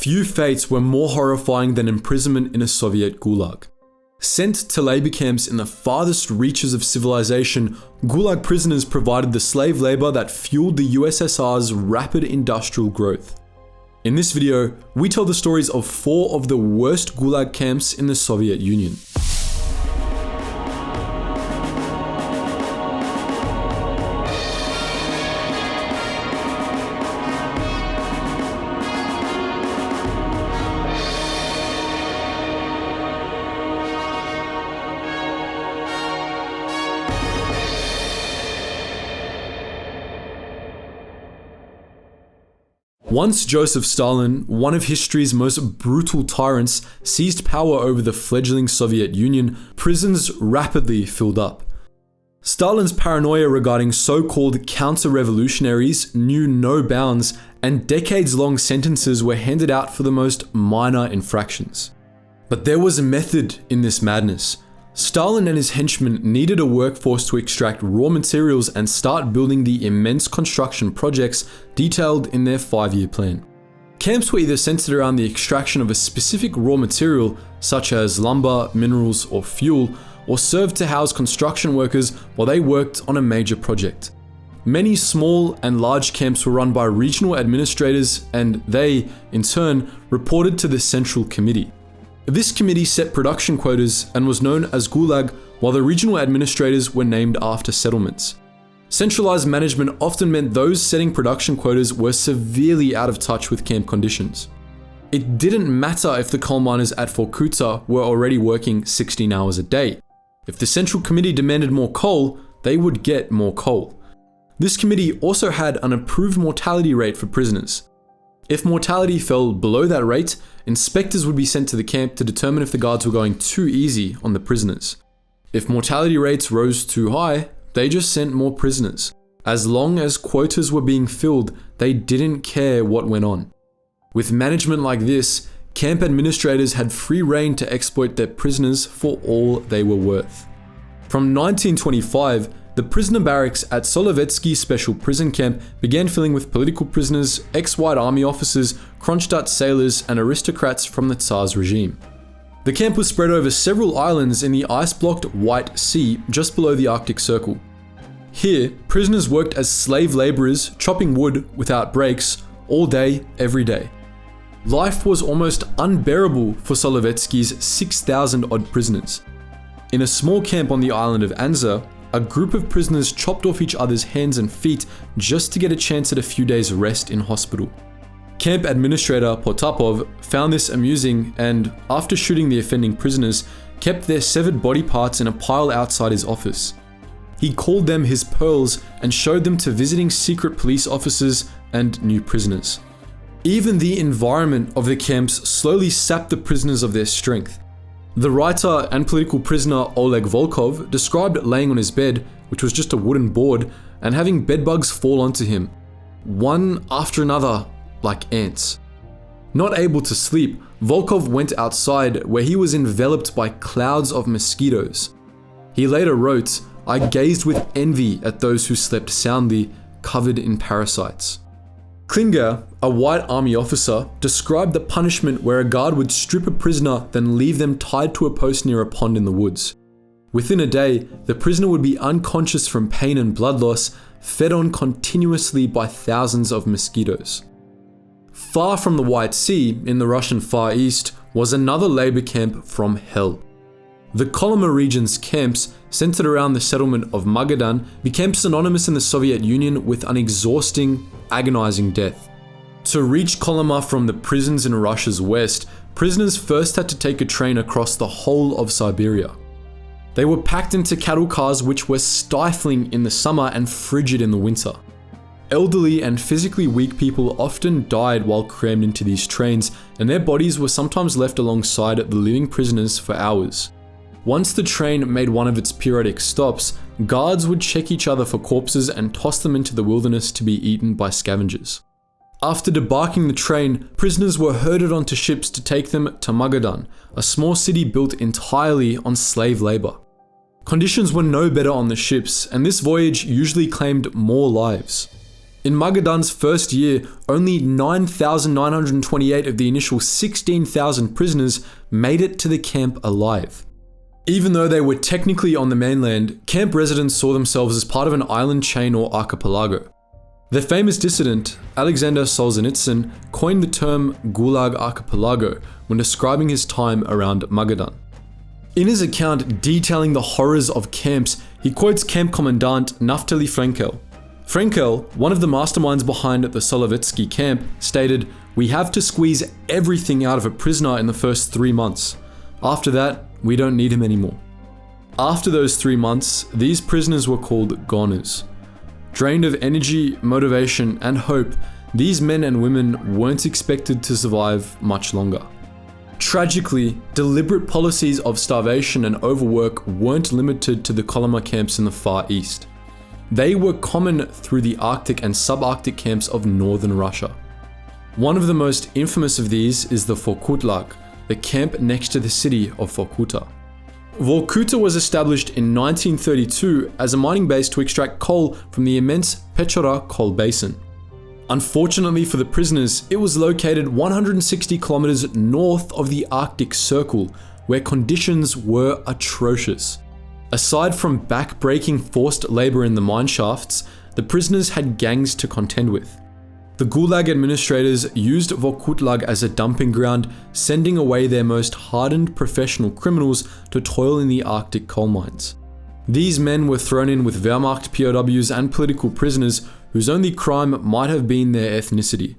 Few fates were more horrifying than imprisonment in a Soviet gulag. Sent to labor camps in the farthest reaches of civilization, gulag prisoners provided the slave labor that fueled the USSR's rapid industrial growth. In this video, we tell the stories of 4 of the worst gulag camps in the Soviet Union. Once Joseph Stalin, one of history's most brutal tyrants, seized power over the fledgling Soviet Union, prisons rapidly filled up. Stalin's paranoia regarding so-called counter-revolutionaries knew no bounds, and decades-long sentences were handed out for the most minor infractions. But there was a method in this madness. Stalin and his henchmen needed a workforce to extract raw materials and start building the immense construction projects detailed in their 5-year plan. Camps were either centered around the extraction of a specific raw material, such as lumber, minerals, or fuel, or served to house construction workers while they worked on a major project. Many small and large camps were run by regional administrators, and they, in turn, reported to the Central Committee. This committee set production quotas and was known as Gulag, while the regional administrators were named after settlements. Centralized management often meant those setting production quotas were severely out of touch with camp conditions. It didn't matter if the coal miners at Vorkuta were already working 16 hours a day. If the Central Committee demanded more coal, they would get more coal. This committee also had an approved mortality rate for prisoners. If mortality fell below that rate, inspectors would be sent to the camp to determine if the guards were going too easy on the prisoners. If mortality rates rose too high, they just sent more prisoners. As long as quotas were being filled, they didn't care what went on. With management like this, camp administrators had free rein to exploit their prisoners for all they were worth. From 1925, the prisoner barracks at Solovetsky Special Prison Camp began filling with political prisoners, ex-White Army officers, Kronstadt sailors, and aristocrats from the Tsar's regime. The camp was spread over several islands in the ice-blocked White Sea just below the Arctic Circle. Here, prisoners worked as slave laborers, chopping wood without breaks, all day, every day. Life was almost unbearable for Solovetsky's 6,000-odd prisoners. In a small camp on the island of Anza, a group of prisoners chopped off each other's hands and feet just to get a chance at a few days' rest in hospital. Camp administrator Potapov found this amusing and, after shooting the offending prisoners, kept their severed body parts in a pile outside his office. He called them his pearls and showed them to visiting secret police officers and new prisoners. Even the environment of the camps slowly sapped the prisoners of their strength. The writer and political prisoner Oleg Volkov described laying on his bed, which was just a wooden board, and having bedbugs fall onto him, one after another, like ants. Not able to sleep, Volkov went outside where he was enveloped by clouds of mosquitoes. He later wrote, "I gazed with envy at those who slept soundly, covered in parasites." Klinger, a White Army officer, described the punishment where a guard would strip a prisoner then leave them tied to a post near a pond in the woods. Within a day, the prisoner would be unconscious from pain and blood loss, fed on continuously by thousands of mosquitoes. Far from the White Sea, in the Russian Far East, was another labor camp from hell. The Kolyma region's camps, centered around the settlement of Magadan, became synonymous in the Soviet Union with an exhausting, agonizing death. To reach Kolyma from the prisons in Russia's west, prisoners first had to take a train across the whole of Siberia. They were packed into cattle cars which were stifling in the summer and frigid in the winter. Elderly and physically weak people often died while crammed into these trains, and their bodies were sometimes left alongside the living prisoners for hours. Once the train made one of its periodic stops, guards would check each other for corpses and toss them into the wilderness to be eaten by scavengers. After debarking the train, prisoners were herded onto ships to take them to Magadan, a small city built entirely on slave labor. Conditions were no better on the ships, and this voyage usually claimed more lives. In Magadan's first year, only 9,928 of the initial 16,000 prisoners made it to the camp alive. Even though they were technically on the mainland, camp residents saw themselves as part of an island chain or archipelago. The famous dissident, Alexander Solzhenitsyn, coined the term Gulag Archipelago when describing his time around Magadan. In his account detailing the horrors of camps, he quotes camp commandant Naftali Frenkel. Frenkel, one of the masterminds behind the Solovetsky camp, stated, "We have to squeeze everything out of a prisoner in the first 3 months. After that, we don't need him anymore." After those 3 months, these prisoners were called goners. Drained of energy, motivation, and hope, these men and women weren't expected to survive much longer. Tragically, deliberate policies of starvation and overwork weren't limited to the Kolyma camps in the Far East. They were common through the Arctic and subarctic camps of northern Russia. One of the most infamous of these is the Vorkutlag, the camp next to the city of Vorkuta. Vorkuta was established in 1932 as a mining base to extract coal from the immense Pechora coal basin. Unfortunately for the prisoners, it was located 160 kilometers north of the Arctic Circle, where conditions were atrocious. Aside from back-breaking forced labor in the mine shafts, the prisoners had gangs to contend with. The Gulag administrators used Vorkutlag as a dumping ground, sending away their most hardened professional criminals to toil in the Arctic coal mines. These men were thrown in with Wehrmacht POWs and political prisoners whose only crime might have been their ethnicity.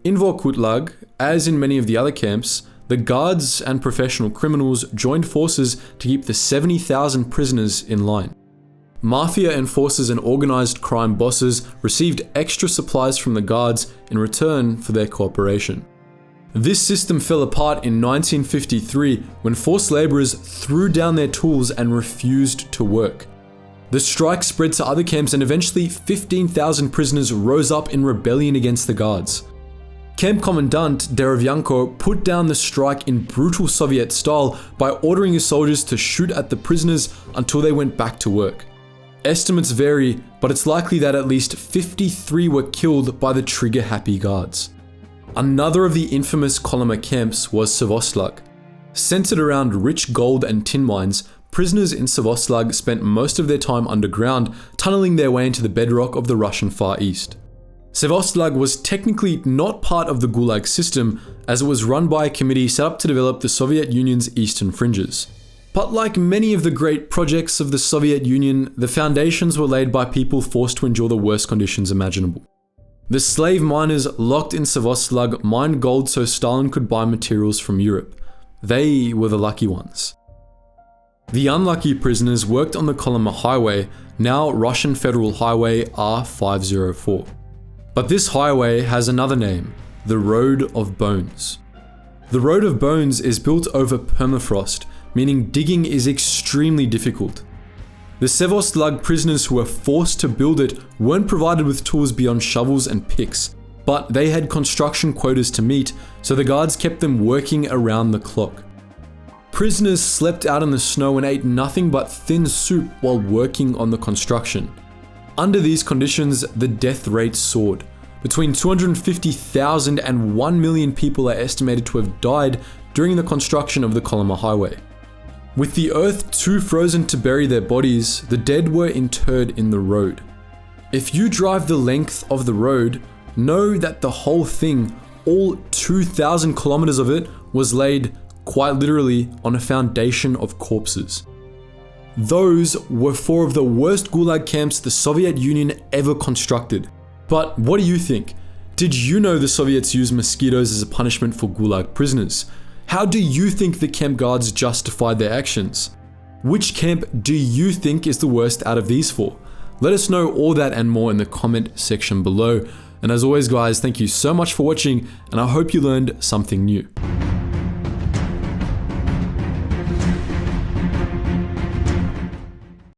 In Vorkutlag, as in many of the other camps, the guards and professional criminals joined forces to keep the 70,000 prisoners in line. Mafia enforcers and organized crime bosses received extra supplies from the guards in return for their cooperation. This system fell apart in 1953 when forced laborers threw down their tools and refused to work. The strike spread to other camps and eventually 15,000 prisoners rose up in rebellion against the guards. Camp Commandant Derevyanko put down the strike in brutal Soviet style by ordering his soldiers to shoot at the prisoners until they went back to work. Estimates vary, but it's likely that at least 53 were killed by the trigger-happy guards. Another of the infamous Kolyma camps was Sevostlag. Centered around rich gold and tin mines, prisoners in Sevostlag spent most of their time underground, tunneling their way into the bedrock of the Russian Far East. Sevostlag was technically not part of the Gulag system, as it was run by a committee set up to develop the Soviet Union's eastern fringes. But like many of the great projects of the Soviet Union, the foundations were laid by people forced to endure the worst conditions imaginable. The slave miners locked in Sevostlag mined gold so Stalin could buy materials from Europe. They were the lucky ones. The unlucky prisoners worked on the Kolyma Highway, now Russian Federal Highway R504. But this highway has another name, the Road of Bones. The Road of Bones is built over permafrost, meaning digging is extremely difficult. The Sevostlag prisoners who were forced to build it weren't provided with tools beyond shovels and picks, but they had construction quotas to meet, so the guards kept them working around the clock. Prisoners slept out in the snow and ate nothing but thin soup while working on the construction. Under these conditions, the death rate soared. Between 250,000 and 1 million people are estimated to have died during the construction of the Kolyma Highway. With the earth too frozen to bury their bodies, the dead were interred in the road. If you drive the length of the road, know that the whole thing, all 2,000 kilometers of it, was laid, quite literally, on a foundation of corpses. Those were 4 of the worst Gulag camps the Soviet Union ever constructed. But what do you think? Did you know the Soviets used mosquitoes as a punishment for Gulag prisoners? How do you think the camp guards justified their actions? Which camp do you think is the worst out of these 4? Let us know all that and more in the comment section below. And as always guys, thank you so much for watching and I hope you learned something new.